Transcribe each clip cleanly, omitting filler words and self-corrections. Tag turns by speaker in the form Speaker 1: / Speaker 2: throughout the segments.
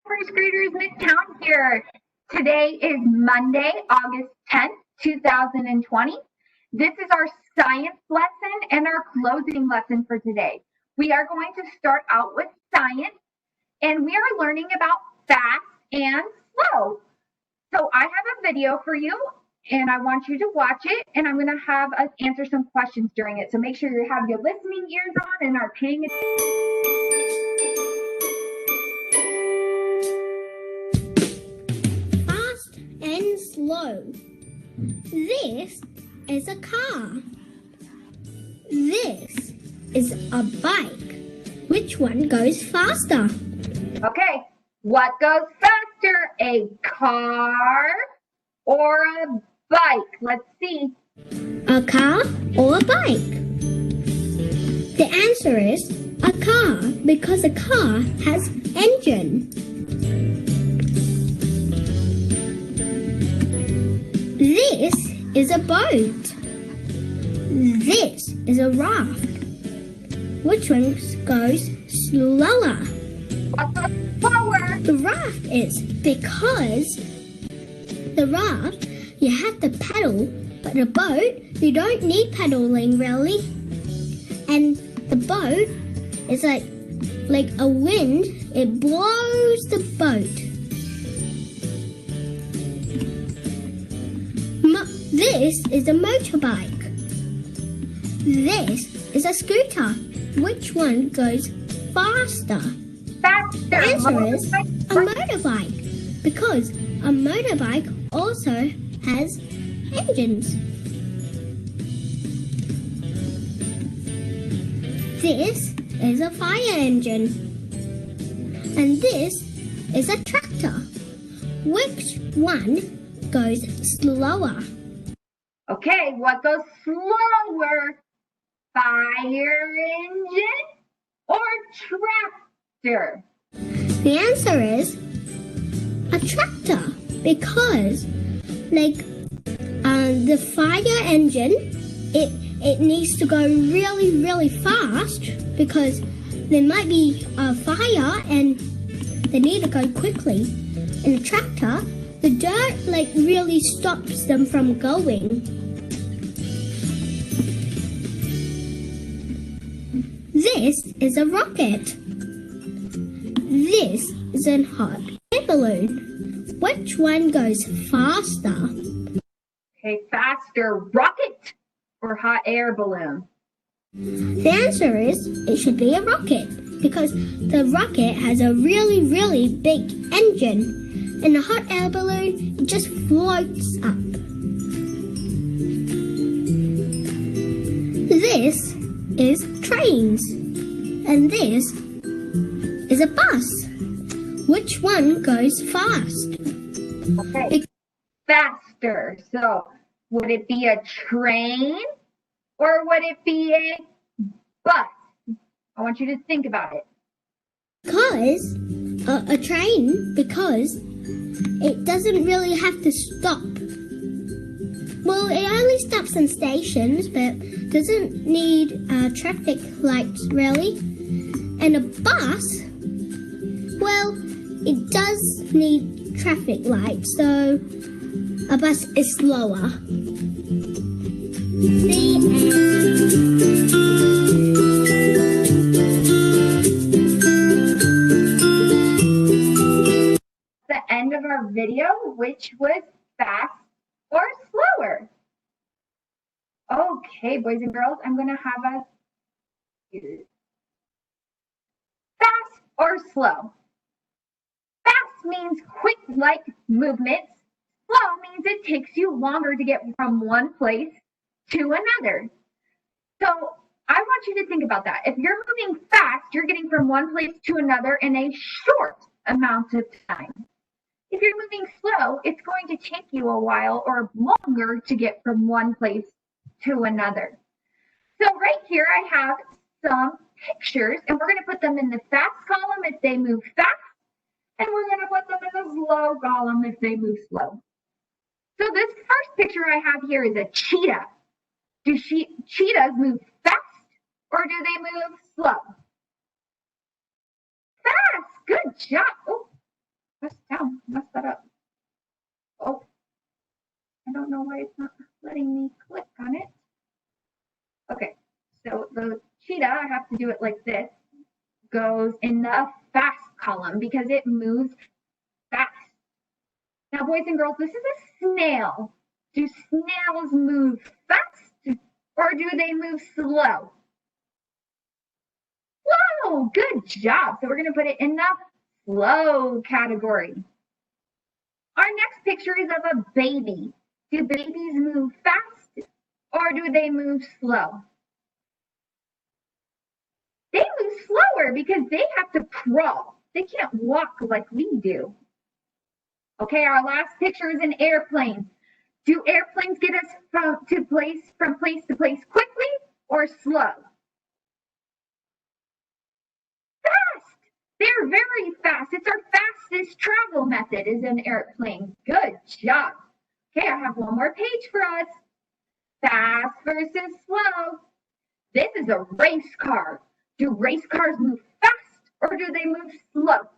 Speaker 1: First graders, Midtown here. Today is Monday, August 10th, 2020. This is our science lesson and our closing lesson for today. We are going to start out with science, and we are learning about fast and slow. So I have a video for you, and I want you to watch it, and I'm going to have us answer some questions during it. So make sure you have your listening ears on and are paying attention.
Speaker 2: And slow. This is a car. This is a bike. Which one goes faster?
Speaker 1: Okay, what goes faster, a car or a bike? Let's see.
Speaker 2: A car or a bike? The answer is a car because a car has engine. This is a boat. This is a raft. Which one goes slower?
Speaker 1: What goes slower?
Speaker 2: The raft is because the raft you have to pedal, but the boat you don't need pedaling really. And the boat is like a wind, it blows the boat. This is a motorbike. This is a scooter. Which one goes faster?
Speaker 1: Faster.
Speaker 2: The answer is a motorbike because a motorbike also has engines. This is a fire engine. And this is a tractor. Which one goes slower?
Speaker 1: Okay, what goes slower? Fire engine or tractor?
Speaker 2: The answer is a tractor because the fire engine it needs to go really fast because there might be a fire and they need to go quickly. In a tractor, the dirt really stops them from going. This is a rocket. This is a hot air balloon. Which one goes faster?
Speaker 1: Okay, faster, rocket or hot air balloon?
Speaker 2: The answer is it should be a rocket because the rocket has a really big engine and the hot air balloon just floats up. This is trains and this is a bus. Which one goes fast?
Speaker 1: Okay, faster. So would it be a train or would it be a bus? I want you to think about it.
Speaker 2: Because a train, because it doesn't really have to stop. Well, it only stops in stations, but doesn't need traffic lights really. And a bus, well, it does need traffic lights, so a bus is slower. The
Speaker 1: end of our video, which was fast or slower. Okay, boys and girls, I'm going to have us use fast or slow. Fast means quick-like movements. Slow means it takes you longer to get from one place to another. So I want you to think about that. If you're moving fast, you're getting from one place to another in a short amount of time. If you're moving slow, it's going to take you a while or longer to get from one place to another. So right here I have some pictures and we're going to put them in the fast column if they move fast, and we're going to put them in the slow column if they move slow. So this first picture I have here is a cheetah. Do cheetahs move fast or do they move slow? Fast. Good job. Oh, Press down. Mess that up. Oh, I don't know why it's not letting me click on it. Okay, so the cheetah, I have to do it like this, goes in the fast column because it moves fast. Now, boys and girls, this is a snail. Do snails move fast or do they move slow? Whoa, good job. So we're going to put it in the slow category. Our next picture is of a baby. Do babies move fast or do they move slow? They move slower because they have to crawl. They can't walk like we do. Okay, our last picture is an airplane. Do airplanes get us from place to place quickly or slow? Fast. They're very fast. It's our fastest travel method is an airplane. Good job. Okay, I have one more page for us. Fast versus slow. This is a race car. Do race cars move fast or do they move slow?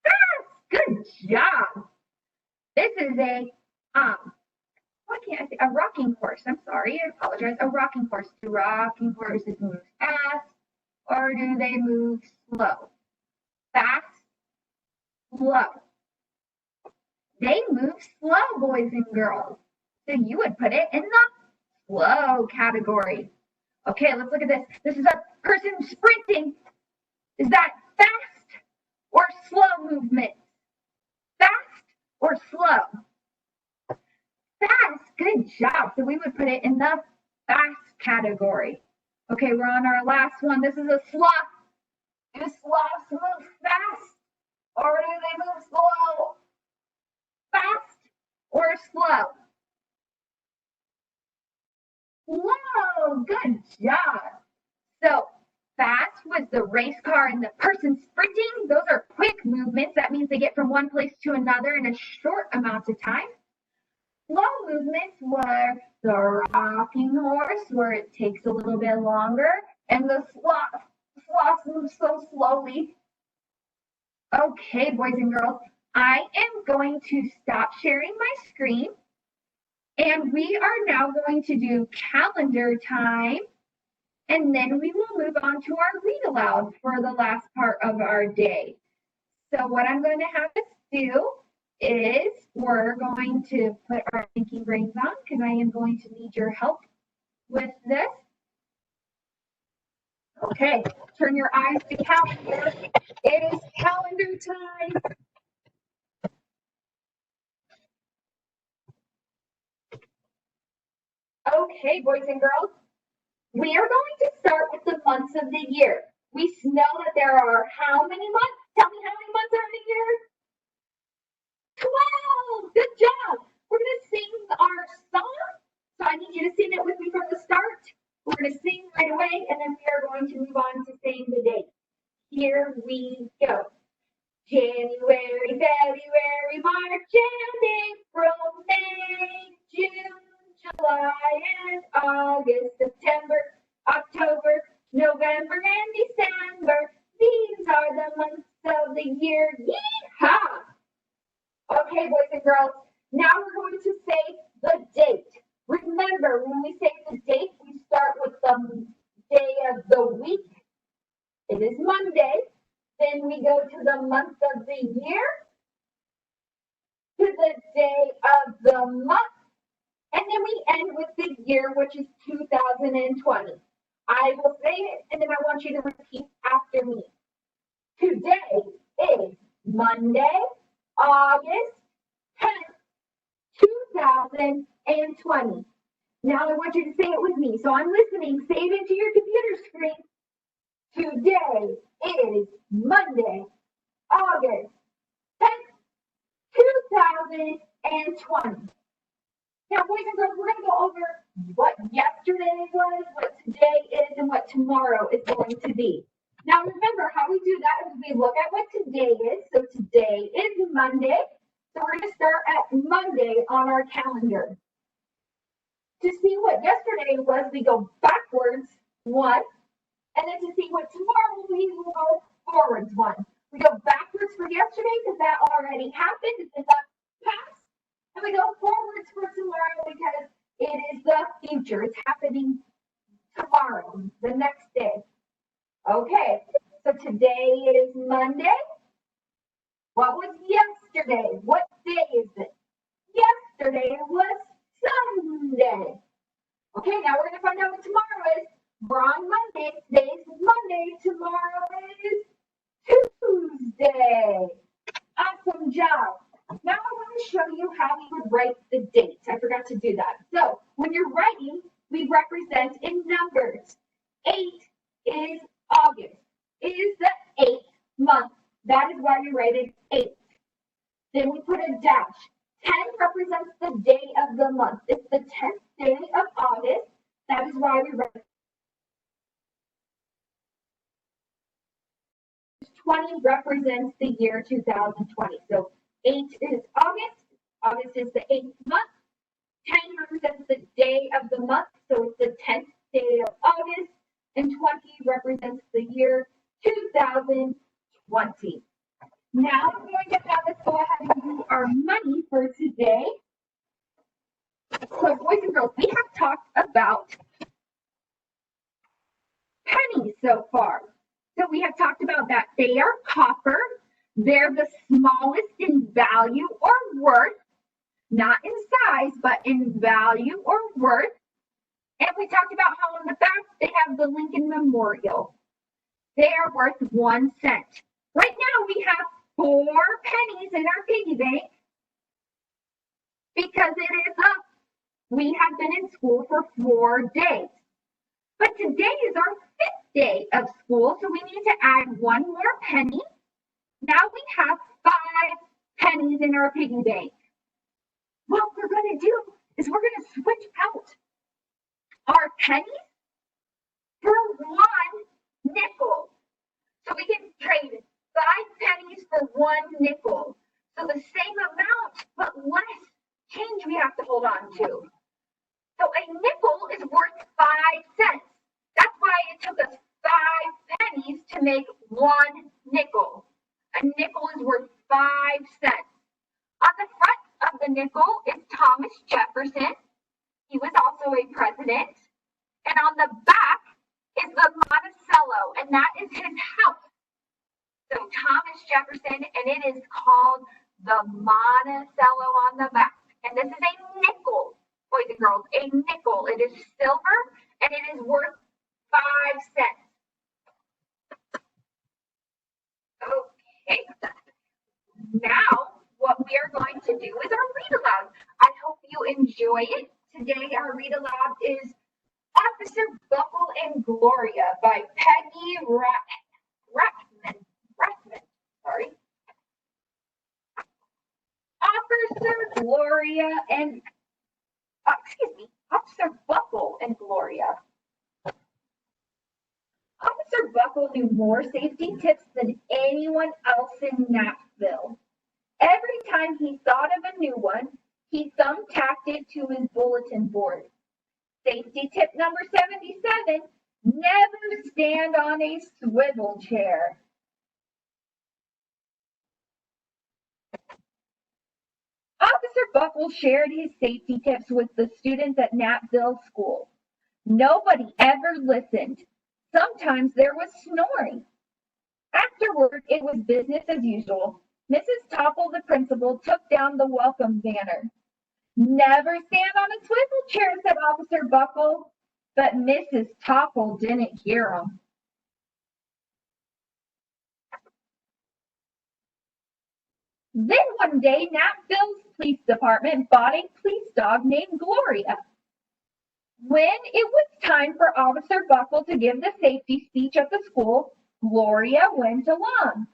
Speaker 1: Fast. Good job. This is a why can't I say a rocking horse? I'm sorry, I apologize. A rocking horse. Do rocking horses move fast or do they move slow? Fast, slow. They move slow, boys and girls. So you would put it in the slow category. Okay, let's look at this. This is a person sprinting. Is that fast or slow movement? Fast or slow? Fast, good job. So we would put it in the fast category. Okay, we're on our last one. This is a sloth. Do sloths move fast or do they move slow? Fast or slow? Whoa, good job. So fast was the race car and the person sprinting. Those are quick movements. That means they get from one place to another in a short amount of time. Slow movements were the rocking horse, where it takes a little bit longer, and the sloth moves so slowly. Okay, boys and girls, I am going to stop sharing my screen, and we are now going to do calendar time, and then we will move on to our read aloud for the last part of our day. So what I'm going to have us do is we're going to put our thinking brains on because I am going to need your help with this. Okay, turn your eyes to calendar. It is calendar time. Okay, boys and girls, we are going to start with the months of the year. We know that there are how many months? Tell me how many months are in the year? 12. Good job. We're going to sing our song. So I need you to sing it with me from the start. We're going to sing right away, and then we are going to move on to saying the date. Here we go. January, February, March, and April, May, June, July, and August, September, October, November, and December. These are the months of the year. Yeehaw! Okay, boys and girls, now we're going to say the date. Remember, when we say the date, we start with the day of the week. It is Monday. Then we go to the month of the year, to the day of the month, and then we end with the year, which is 2020. I will say it, and then I want you to repeat after me. Today is Monday, August 10th, 2020. Now I want you to say it with me. So I'm listening. Say it into your computer screen. Today is Monday, August 10th, 2020. Now, boys and girls, we're going to go over what yesterday was, what today is, and what tomorrow is going to be. Now, remember how we do that is we look at what today is. So today is Monday. So we're going to start at Monday on our calendar. To see what yesterday was, we go backwards one. And then to see what tomorrow will be, we'll go forwards one. We go backwards for yesterday because that already happened. It's in the past. And we go forwards for tomorrow because it is the future. It's happening tomorrow, the next day. Okay, so today is Monday. What was yesterday? What day is it? Yesterday was Sunday. Okay, now we're going to find out what tomorrow is. We're on Monday. Today's Monday. Tomorrow is Tuesday. Awesome job. Now I want to show you how we would write the dates. I forgot to do that. So when you're writing, we represent in numbers. 8 is August. It is the 8th month. That is why we write it 8. Then we put a dash. 10 represents the day of the month. It's the 10th day of August. That is why we write 20 represents the year 2020. So 8 is August. August is the 8th month. 10 represents the day of the month. So it's the 10th day of August. And 20 represents the year 2020. Now I'm going to have us go ahead and do our money for today. So boys and girls, we have talked about pennies so far. So we have talked about that they are copper. They're the smallest in value or worth, not in size, but in value or worth. And we talked about how on the back they have the Lincoln Memorial. They are worth 1 cent. Right now we have 4 pennies in our piggy bank because it is up. We have been in school for 4 days. But today is our 5th day of school, so we need to add 1 more penny. Now we have 5 pennies in our piggy bank. What we're going to do is we're going to switch out our pennies for 1 nickel. So we can trade 5 pennies for 1 nickel. So the same amount, but less change we have to hold on to. So a nickel is worth 5 cents. That's why it took us 5 pennies to make 1 nickel. A nickel is worth 5 cents. On the front of the nickel is Thomas Jefferson. He was also a president. And on the back is the Monticello, and that is his house. So Thomas Jefferson, and it is called the Monticello on the back. And this is a nickel, boys and girls, a nickel. It is silver, and it is worth 5 cents. Okay. Now, what we are going to do is our read aloud. I hope you enjoy it. Today, our read aloud is Officer Buckle and Gloria by Peggy Rathman. Officer Gloria and, Officer Buckle and Gloria. Officer Buckle knew more safety tips than anyone else in Knappville. Every time he thought of a new one, he thumbtacked it to his bulletin board. Safety tip number 77, never stand on a swivel chair. Officer Buckle shared his safety tips with the students at Knappville School. Nobody ever listened. Sometimes there was snoring. Afterward, it was business as usual. Mrs. Topple, the principal, took down the welcome banner. Never stand on a swivel chair, said Officer Buckle, but Mrs. Topple didn't hear him. Then one day, Knappville's police department bought a police dog named Gloria. When it was time for Officer Buckle to give the safety speech at the school, Gloria went along.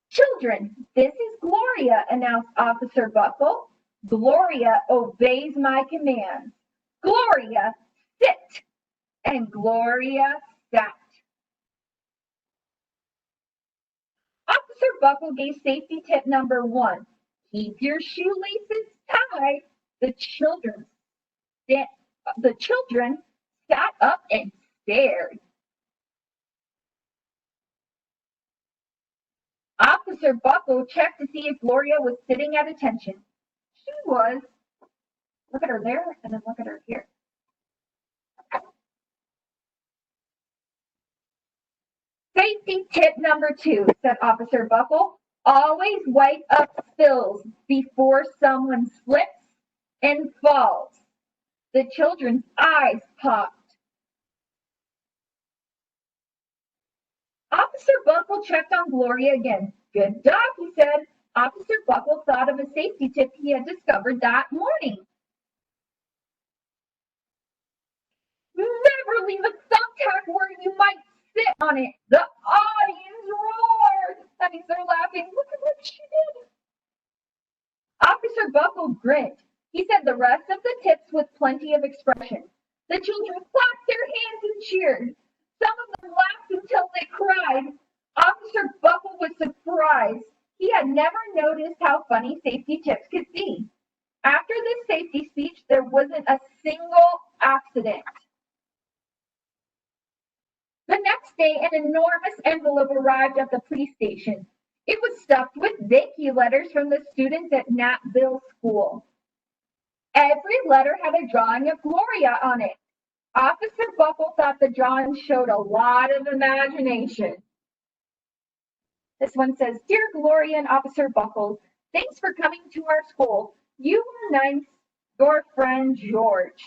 Speaker 1: Children, this is Gloria, announced Officer Buckle. Gloria obeys my commands. Gloria, sit. And Gloria sat. Officer Buckle gave safety tip number 1. Keep your shoelaces tied. The children sat up and stared. Officer Buckle checked to see if Gloria was sitting at attention. She was. Look at her there, and then look at her here. Safety tip number 2, said Officer Buckle. Always wipe up spills before someone slips and falls. The children's eyes popped. Officer Buckle checked on Gloria again. Good dog, he said. Officer Buckle thought of a safety tip he had discovered that morning. Never leave a thumbtack where you might sit on it. The audience roared. That means they're laughing. Look at what she did. Officer Buckle grinned. He said the rest of the tips with plenty of expression. The children clapped their hands and cheered. Some of them laughed until they cried. Officer Buckle was surprised. He had never noticed how funny safety tips could be. After this safety speech, there wasn't a single accident. The next day, an enormous envelope arrived at the police station. It was stuffed with thank you letters from the students at Napville School. Every letter had a drawing of Gloria on it. Officer Buckle thought the drawing showed a lot of imagination. This one says, Dear Gloria and Officer Buckle, thanks for coming to our school. You were nice. Your friend, George.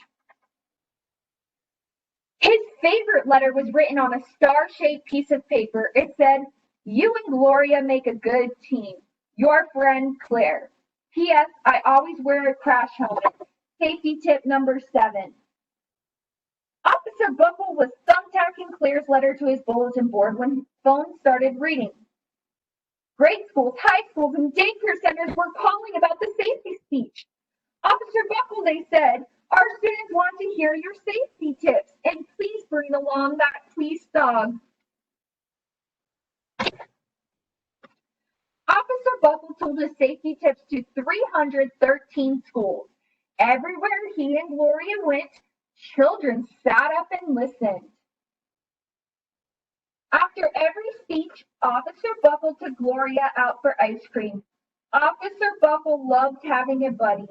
Speaker 1: His favorite letter was written on a star-shaped piece of paper. It said, You and Gloria make a good team. Your friend, Claire. P.S. I always wear a crash helmet. Safety tip number 7. Officer Buckle was thumbtacking Claire's letter to his bulletin board when his phone started reading. Grade schools, high schools, and daycare centers were calling about the safety speech. Officer Buckle, they said, our students want to hear your safety tips, and please bring along that police dog. Officer Buckle told his safety tips to 313 schools. Everywhere he and Gloria went, children sat up and listened. After every speech, Officer Buckle took Gloria out for ice cream. Officer Buckle loved having a buddy.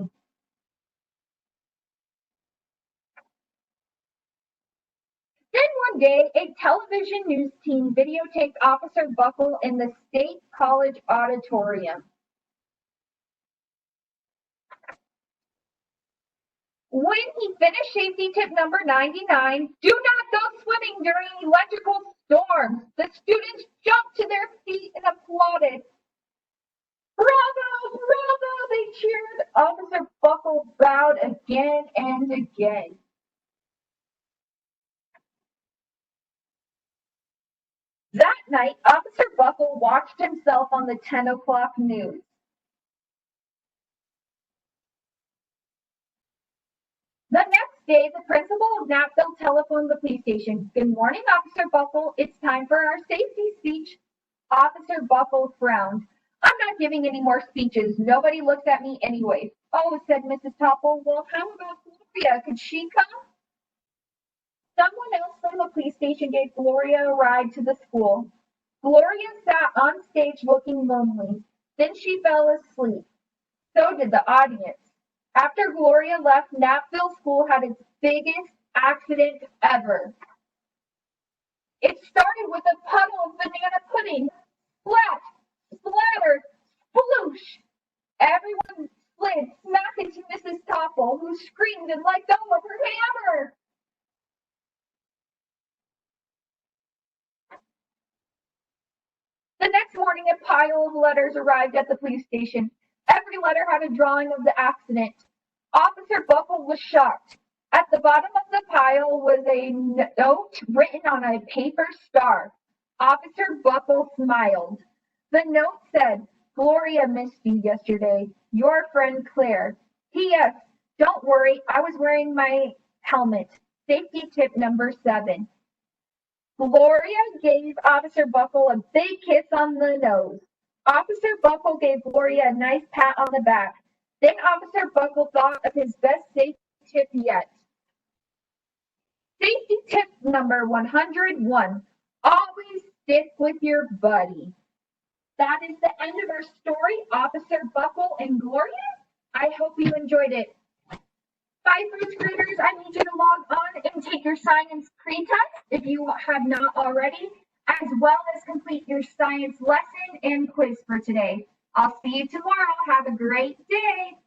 Speaker 1: Then one day, a television news team videotaped Officer Buckle in the State College auditorium. When he finished safety tip number 99, do not go swimming during electrical storms. The students jumped to their feet and applauded. Bravo, bravo, they cheered. Officer Buckle bowed again and again. That night, Officer Buckle watched himself on the 10 o'clock news. The next day, the principal of Napville telephoned the police station. Good morning, Officer Buckle. It's time for our safety speech. Officer Buckle frowned. I'm not giving any more speeches. Nobody looks at me anyway. Oh, said Mrs. Topple. Well, how about Gloria? Could she come? Someone else from the police station gave Gloria a ride to the school. Gloria sat on stage looking lonely. Then she fell asleep. So did the audience. After Gloria left, Napville School had its biggest accident ever. It started with a puddle of banana pudding. Splat, splatter, sploosh. Everyone slid smack into Mrs. Topple, who screamed and let go of her hammer. The next morning, a pile of letters arrived at the police station. Every letter had a drawing of the accident. Officer Buckle was shocked. At the bottom of the pile was a note written on a paper star. Officer Buckle smiled. The note said, Gloria missed you yesterday. Your friend Claire. P.S. Don't worry, I was wearing my helmet. Safety tip number 7. Gloria gave Officer Buckle a big kiss on the nose. Officer Buckle gave Gloria a nice pat on the back. Then Officer Buckle thought of his best safety tip yet. Safety tip number 101. Always stick with your buddy. that is the end of our story, Officer Buckle and Gloria. I hope you enjoyed it. Bye, first graders. I need you to log on and take your science pre-test if you have not already, as well as complete your science lesson and quiz for today. I'll see you tomorrow. Have a great day.